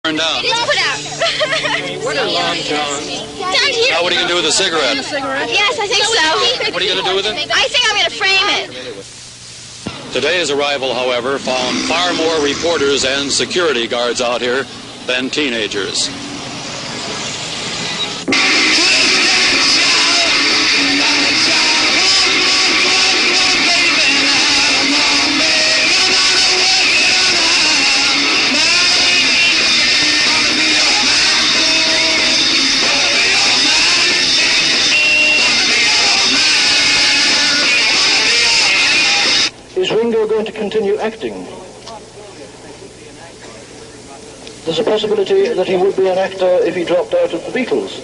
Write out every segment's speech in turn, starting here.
Turn down. It's put out. What a long John. Down here. Now what are you going to do with the cigarette? Yes, I think so. What are you going to do with it? I think I'm going to frame it. Today's arrival, however, found far more reporters and security guards out here than teenagers. Is Ringo going to continue acting? There's a possibility that he would be an actor if he dropped out of the Beatles.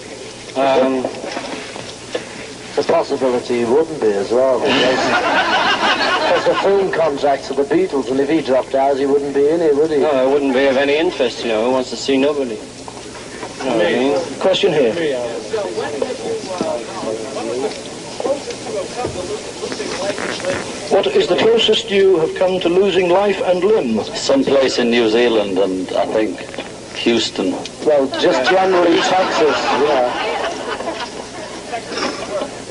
The possibility he wouldn't be as well, because the film contracts for the Beatles, and if he dropped out, he wouldn't be in it, would he? No, it wouldn't be of any interest, you know. He wants to see nobody. You know what I mean? Question here. What is the closest you have come to losing life and limb? Someplace in New Zealand and I think Houston. Well, just generally Texas, yeah.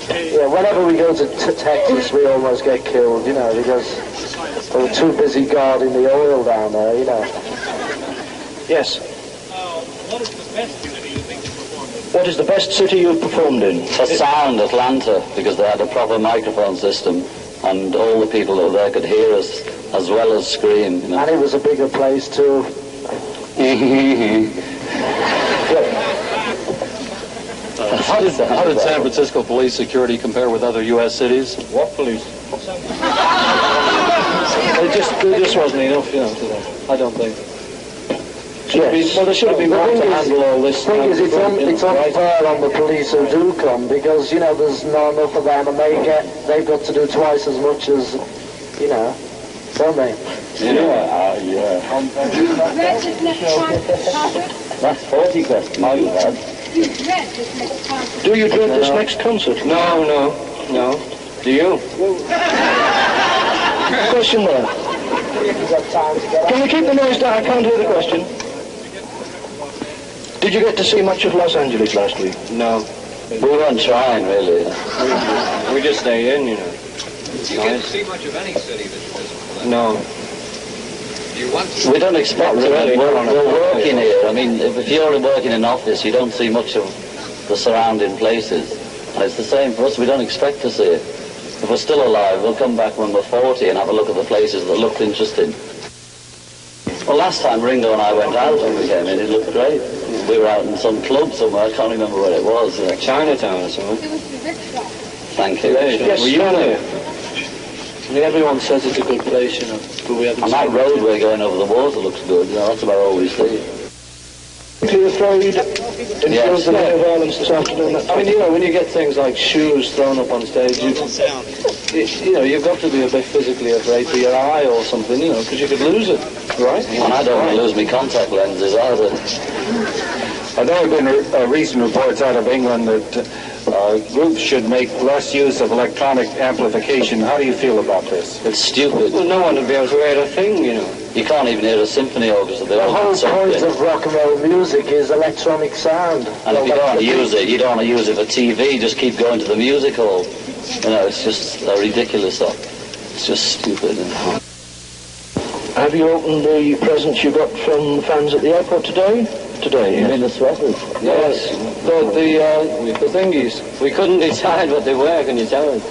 Yeah, whenever we go to Texas, we almost get killed, you know, because we're too busy guarding the oil down there, you know. Yes. What is the best city you've performed in? For sound, Atlanta, because they had a proper microphone system and all the people that were there could hear us as well as scream. You know. And it was a bigger place too. How did San Francisco police security compare with other U.S. cities? What police? There just wasn't enough, you know, to that. I don't think. Yes. Well, there should have been more to handle all this. The thing is, it's unfair on the police who do come, because, you know, there's not enough of them, and they've got to do twice as much as, you know, don't they? Yeah. That's 40 questions. Do you dread this next concert? No. Do you? Question there. Can you keep the noise down? I can't hear the question. Did you get to see much of Los Angeles last week? No. We weren't trying, really. We just stayed in, you know. You get to see much of any city that you visit? No. Do you want to? We don't expect to. We're working here. I mean, if you're working in an office, you don't see much of the surrounding places. And it's the same for us. We don't expect to see it. If we're still alive, we'll come back when we're 40 and have a look at the places that looked interesting. Well, last time Ringo and I went out when we came in, it looked great. We were out in some club somewhere, I can't remember where it was. Chinatown or something. Thank you. Yes, Were you there? I mean, everyone says it's a good place, you know, but we haven't And that roadway going over the water looks good, you know, that's about all we see. Are you afraid in Yes. the day of violence this afternoon? I mean, you know, when you get things like shoes thrown up on stage, you know, you've got to be a bit physically afraid for your eye or something, you know, because you could lose it, right? And I don't want to lose my contact lenses either. There have been recent reports out of England that groups should make less use of electronic amplification. How do you feel about this? It's stupid. Well, no one would be able to hear a thing, you know. You can't even hear a symphony orchestra. The whole point of rock and roll music is electronic sound. And if you don't want to use it, you don't want to use it for TV, just keep going to the music hall. You know, it's just ridiculous stuff. It's just stupid. Have you opened the presents you got from fans at the airport today? You mean the sweaters? Yes. The thingies. We couldn't decide what they were, can you tell us?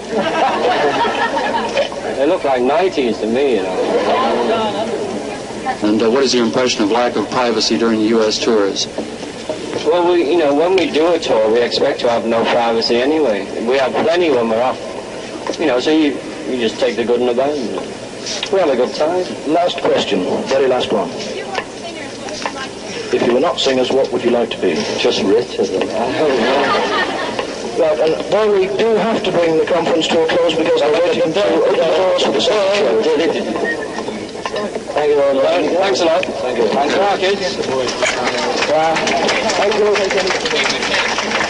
They look like 90s to me, you know. And what is your impression of lack of privacy during U.S. tours? Well, you know, when we do a tour, we expect to have no privacy anyway. We have plenty when we're off. You know, so you just take the good and the bad. We have a good time. Last question, very last one. If you were not singers, what would you like to be? Just richer than Right, and while we do have to bring the conference to a close because they're waiting to open the doors for the second show. Thank you very much. Thanks a lot. Thank you. Thanks a lot, kids. Thank you.